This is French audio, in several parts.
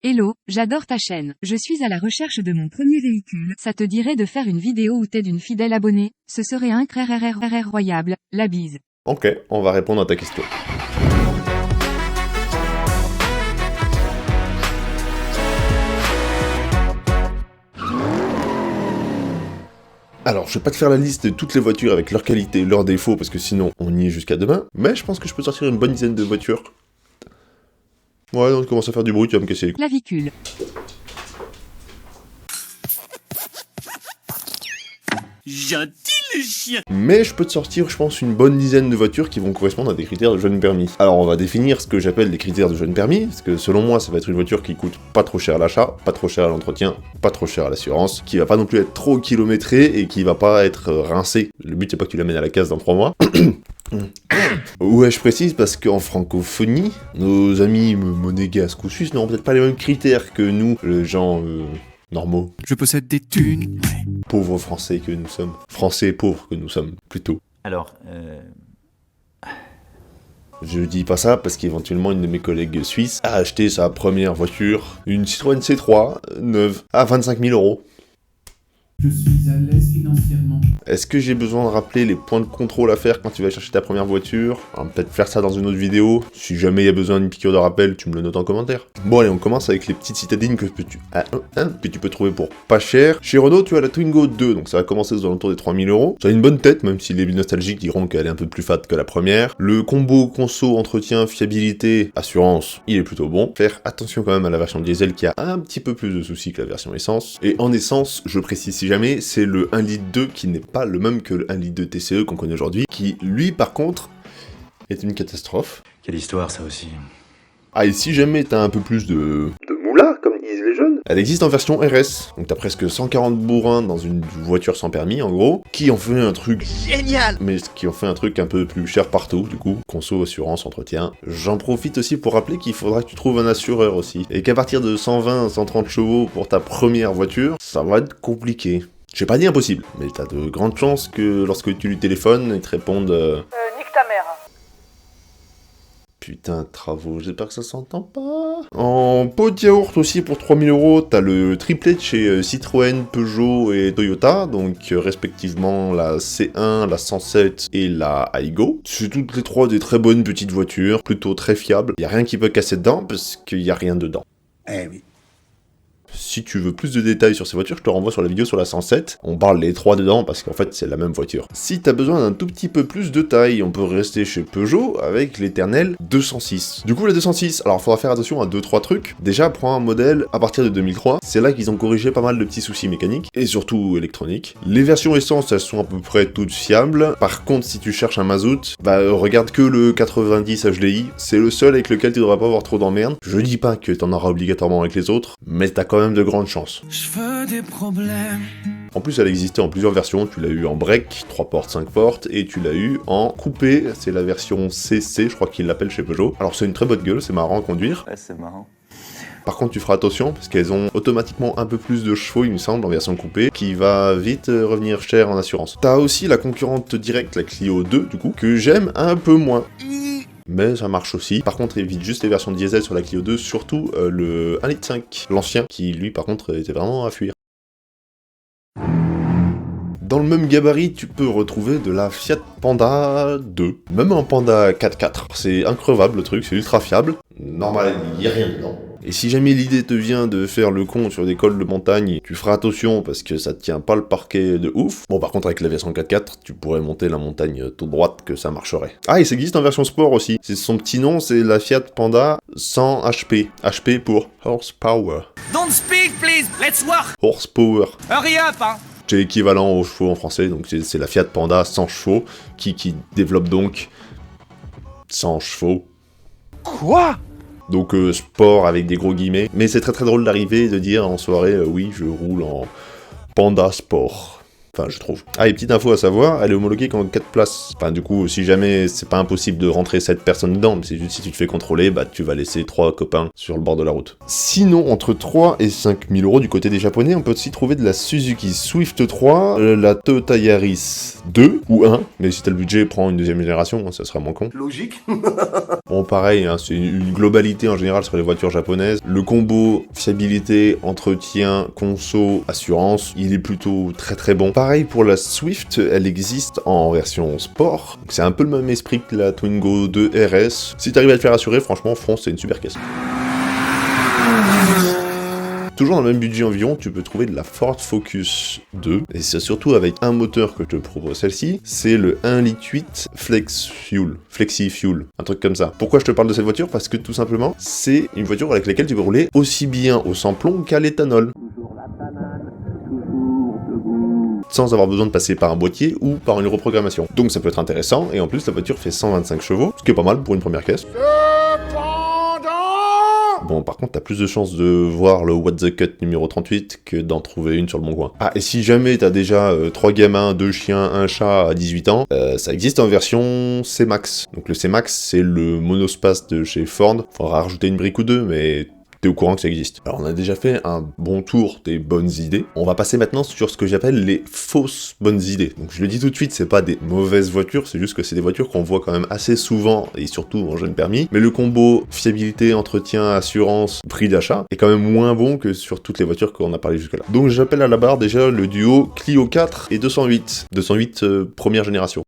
Hello, j'adore ta chaîne. Je suis à la recherche de mon premier véhicule. Ça te dirait de faire une vidéo où t'aides une fidèle abonnée? Ce serait incroyable. La bise. Ok, on va répondre à ta question. Alors, je vais pas te faire la liste de toutes les voitures avec leurs qualités, leurs défauts, parce que sinon, on y est jusqu'à demain, mais je pense que je peux sortir une bonne dizaine de voitures. Ouais, on commence à faire du bruit, tu vas me casser les couilles. Clavicule. Gentil le chien. Mais je peux te sortir, je pense, une bonne dizaine de voitures qui vont correspondre à des critères de jeune permis. Alors, on va définir ce que j'appelle des critères de jeune permis, parce que selon moi, ça va être une voiture qui coûte pas trop cher à l'achat, pas trop cher à l'entretien, pas trop cher à l'assurance, qui va pas non plus être trop kilométrée et qui va pas être rincée. Le but, c'est pas que tu l'amènes à la case dans 3 mois. Ouais, je précise parce qu'en francophonie, nos amis monégasques ou suisses n'auront peut-être pas les mêmes critères que nous, les gens normaux. Je possède des thunes. Pauvres français que nous sommes. Français pauvres que nous sommes, plutôt. Alors, Je dis pas ça parce qu'éventuellement une de mes collègues suisses a acheté sa première voiture, une Citroën C3, neuve, à 25 000 €. Je suis à l'aise financièrement. Est-ce que j'ai besoin de rappeler les points de contrôle à faire quand tu vas chercher ta première voiture? On va peut-être faire ça dans une autre vidéo. Si jamais il y a besoin d'une piqûre de rappel, tu me le notes en commentaire. Bon allez, on commence avec les petites citadines que tu peux trouver pour pas cher. Chez Renault, tu as la Twingo 2, donc ça va commencer aux alentours des 3 000 €. Ça a une bonne tête, même si les nostalgiques diront qu'elle est un peu plus fat que la première. Le combo conso, entretien, fiabilité, assurance, il est plutôt bon. Faire attention quand même à la version diesel qui a un petit peu plus de soucis que la version essence. Et en essence, je précise si jamais, c'est le 1 litre 2 qui n'est pas le même que le 1 litre 2 TCE qu'on connaît aujourd'hui, qui lui par contre est une catastrophe. quelle histoire ça aussi. Ah, et si jamais t'as un peu plus de moula, comme disent les jeunes, elle existe en version RS. Donc t'as presque 140 bourrins dans une voiture sans permis, en gros, qui en fait un truc Génial. mais qui en fait un truc un peu plus cher partout, du coup, conso, assurance, entretien. J'en profite aussi pour rappeler qu'il faudra que tu trouves un assureur aussi, et qu'à partir de 120, 130 chevaux pour ta première voiture, ça va être compliqué. J'ai pas dit impossible, mais t'as de grandes chances que lorsque tu lui téléphones, il te réponde nique ta mère. Putain, travaux, j'espère que ça s'entend pas. En pot de yaourt aussi pour 3 000 €, t'as le triplet de chez Citroën, Peugeot et Toyota, donc respectivement la C1, la 107 et la Aygo. C'est toutes les trois des très bonnes petites voitures, plutôt très fiables. Y a rien qui peut casser dedans parce qu'il y a rien dedans. Eh oui. Si tu veux plus de détails sur ces voitures, je te renvoie sur la vidéo sur la 107. On parle les trois dedans parce qu'en fait c'est la même voiture. Si t'as besoin d'un tout petit peu plus de taille, on peut rester chez Peugeot avec l'éternel 206. Du coup la 206, alors faudra faire attention à 2-3 trucs. Déjà prends un modèle à partir de 2003, c'est là qu'ils ont corrigé pas mal de petits soucis mécaniques et surtout électroniques. Les versions essence elles sont à peu près toutes fiables. Par contre si tu cherches un mazout, regarde que le 90 HDI, c'est le seul avec lequel tu devras pas avoir trop d'emmerdes. Je dis pas que t'en auras obligatoirement avec les autres, mais t'as quand même de grandes chances. Je veux des problèmes. En plus, elle existait en plusieurs versions. Tu l'as eu en break, 3 portes, 5 portes, et tu l'as eu en coupé. C'est la version CC, je crois qu'ils l'appellent chez Peugeot. Alors, c'est une très bonne gueule, c'est marrant à conduire. Ouais, c'est marrant. Par contre, tu feras attention, parce qu'elles ont automatiquement un peu plus de chevaux, il me semble, en version coupée, qui va vite revenir cher en assurance. T'as aussi la concurrente directe, la Clio 2, du coup, que j'aime un peu moins. Mais ça marche aussi. Par contre, évite juste les versions diesel sur la Clio 2, surtout le 1,5 litre, l'ancien, qui lui par contre était vraiment à fuir. Dans le même gabarit, tu peux retrouver de la Fiat Panda 2, même un Panda 4x4. C'est increvable le truc, c'est ultra fiable. Normal, il n'y a rien dedans. Et si jamais l'idée te vient de faire le con sur des cols de montagne, tu feras attention parce que ça tient pas le parquet de ouf. Bon, par contre, avec la version 4x4, tu pourrais monter la montagne toute droite que ça marcherait. Ah, et ça existe en version sport aussi. C'est son petit nom, c'est la Fiat Panda 100 HP. HP pour Horsepower. Don't speak, please. Let's work. Horsepower. Hurry up, hein. C'est équivalent aux chevaux en français, donc c'est la Fiat Panda 100 chevaux qui développe donc 100 chevaux. Quoi? Donc sport avec des gros guillemets. Mais c'est très très drôle d'arriver et de dire en soirée oui je roule en Panda Sport. Enfin, je trouve. Ah, et petite info à savoir, elle est homologuée qu'en 4 places. Enfin, du coup, si jamais c'est pas impossible de rentrer 7 personnes dedans, mais c'est juste si tu te fais contrôler, bah tu vas laisser 3 copains sur le bord de la route. Sinon, entre 3 et 5 000 euros du côté des japonais, on peut aussi trouver de la Suzuki Swift 3, la Toyota Yaris 2 ou 1, mais si t'as le budget, prends une deuxième génération, ça sera moins con. Logique. Bon, pareil, hein, c'est une globalité en général sur les voitures japonaises. Le combo fiabilité, entretien, conso, assurance, il est plutôt très bon. Pareil pour la Swift, elle existe en version sport. C'est un peu le même esprit que la Twingo 2 RS. Si t'arrives à te faire assurer, franchement, fonce, c'est une super caisse. Toujours dans le même budget environ, tu peux trouver de la Ford Focus 2, et c'est surtout avec un moteur que je te propose celle-ci, c'est le 1,8 litre Flexi Fuel, un truc comme ça. Pourquoi je te parle de cette voiture? Parce que tout simplement, c'est une voiture avec laquelle tu peux rouler aussi bien au sans-plomb qu'à l'éthanol. Sans avoir besoin de passer par un boîtier ou par une reprogrammation. Donc ça peut être intéressant, et en plus la voiture fait 125 chevaux, ce qui est pas mal pour une première caisse. Bon, par contre, t'as plus de chances de voir le What the Cut numéro 38 que d'en trouver une sur le bon coin. Ah, et si jamais t'as déjà 3 gamins, 2 chiens, 1 chat à 18 ans, ça existe en version C-Max. Donc le C-Max, c'est le monospace de chez Ford. Faudra rajouter une brique ou deux, mais t'es au courant que ça existe. Alors on a déjà fait un bon tour des bonnes idées. On va passer maintenant sur ce que j'appelle les fausses bonnes idées. Donc je le dis tout de suite, c'est pas des mauvaises voitures, c'est juste que c'est des voitures qu'on voit quand même assez souvent, et surtout en jeune permis. Mais le combo fiabilité, entretien, assurance, prix d'achat est quand même moins bon que sur toutes les voitures qu'on a parlé jusque là. Donc j'appelle à la barre déjà le duo Clio 4 et 208. 208 première génération.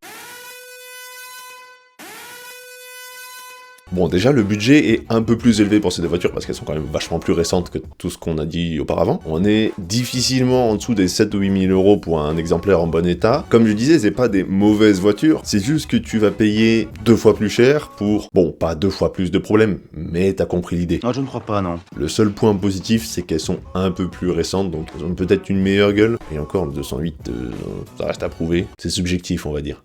Bon, déjà, le budget est un peu plus élevé pour ces deux voitures, parce qu'elles sont quand même vachement plus récentes que tout ce qu'on a dit auparavant. On est difficilement en dessous des 7 ou 8 000 euros pour un exemplaire en bon état. Comme je disais, c'est pas des mauvaises voitures, c'est juste que tu vas payer 2 fois plus cher pour, bon, pas 2 fois plus de problèmes, mais t'as compris l'idée. Non, je ne crois pas, non. Le seul point positif, c'est qu'elles sont un peu plus récentes, donc elles ont peut-être une meilleure gueule. Et encore, le 208, ça reste à prouver. C'est subjectif, on va dire.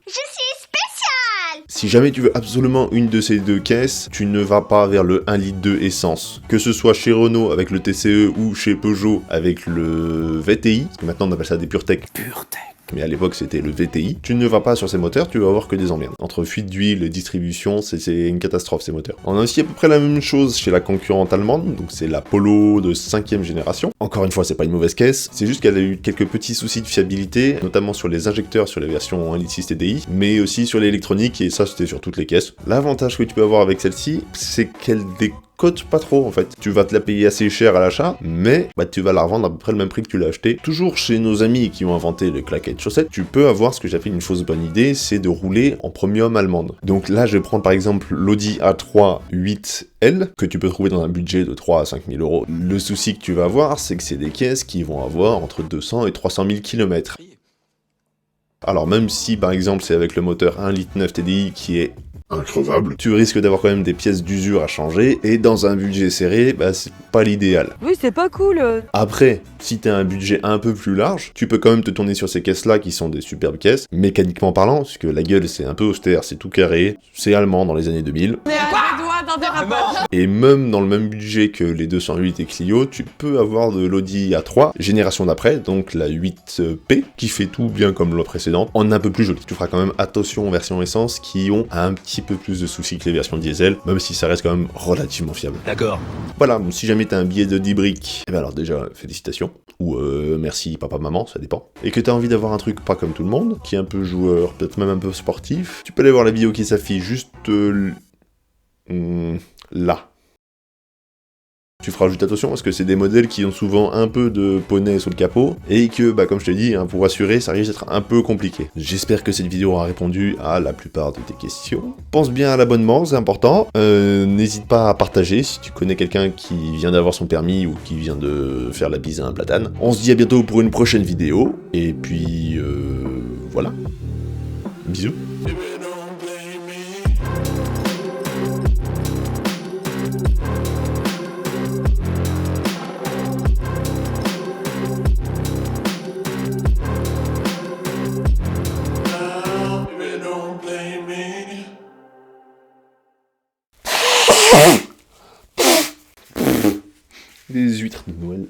Si jamais tu veux absolument une de ces deux caisses, tu ne vas pas vers le 1,2 litre essence. Que ce soit chez Renault avec le TCE ou chez Peugeot avec le VTI, parce que maintenant on appelle ça des PureTech. Mais à l'époque c'était le VTI, tu ne vas pas sur ces moteurs, tu vas avoir que des emmerdes. Entre fuite d'huile et distribution, c'est une catastrophe ces moteurs. On a aussi à peu près la même chose chez la concurrente allemande, donc c'est la Polo de 5ème génération. Encore une fois, c'est pas une mauvaise caisse, c'est juste qu'elle a eu quelques petits soucis de fiabilité, notamment sur les injecteurs sur les versions 1,6 litre TDI, mais aussi sur l'électronique, et ça c'était sur toutes les caisses. L'avantage que tu peux avoir avec celle-ci, c'est qu'elle décote pas trop en fait. Tu vas te la payer assez cher à l'achat, mais bah, tu vas la revendre à peu près le même prix que tu l'as acheté. Toujours chez nos amis qui ont inventé le claquet de chaussettes, tu peux avoir ce que j'appelle une fausse bonne idée, c'est de rouler en premium allemande. Donc là, je vais prendre par exemple l'Audi A3 8L, que tu peux trouver dans un budget de 3 à 5 000 euros. Le souci que tu vas avoir, c'est que c'est des caisses qui vont avoir entre 200 et 300 000 km. Alors même si par exemple c'est avec le moteur 1,9 litre TDI qui est increvable, tu risques d'avoir quand même des pièces d'usure à changer, et dans un budget serré, bah c'est pas l'idéal. Oui, c'est pas cool. Après, si t'as un budget un peu plus large, tu peux quand même te tourner sur ces caisses-là qui sont des superbes caisses, mécaniquement parlant, parce que la gueule c'est un peu austère, c'est tout carré, c'est allemand dans les années 2000. Et même dans le même budget que les 208 et Clio, tu peux avoir de l'Audi A3, génération d'après, donc la 8P, qui fait tout bien comme la précédente, en un peu plus joli. Tu feras quand même attention aux versions essence qui ont un petit peu plus de soucis que les versions diesel, même si ça reste quand même relativement fiable. D'accord. Voilà, donc si jamais t'as un billet de 10 briques, eh ben alors déjà, félicitations, ou merci papa, maman, ça dépend. Et que t'as envie d'avoir un truc pas comme tout le monde, qui est un peu joueur, peut-être même un peu sportif, tu peux aller voir la vidéo qui s'affiche juste là. Tu feras juste attention parce que c'est des modèles qui ont souvent un peu de poney sous le capot, et que, bah, comme je t'ai dit, hein, pour assurer, ça risque d'être un peu compliqué. J'espère que cette vidéo aura répondu à la plupart de tes questions. Pense bien à l'abonnement, c'est important. N'hésite pas à partager si tu connais quelqu'un qui vient d'avoir son permis ou qui vient de faire la bise à un platane. On se dit à bientôt pour une prochaine vidéo, et puis voilà. Bisous. Les huîtres de Noël.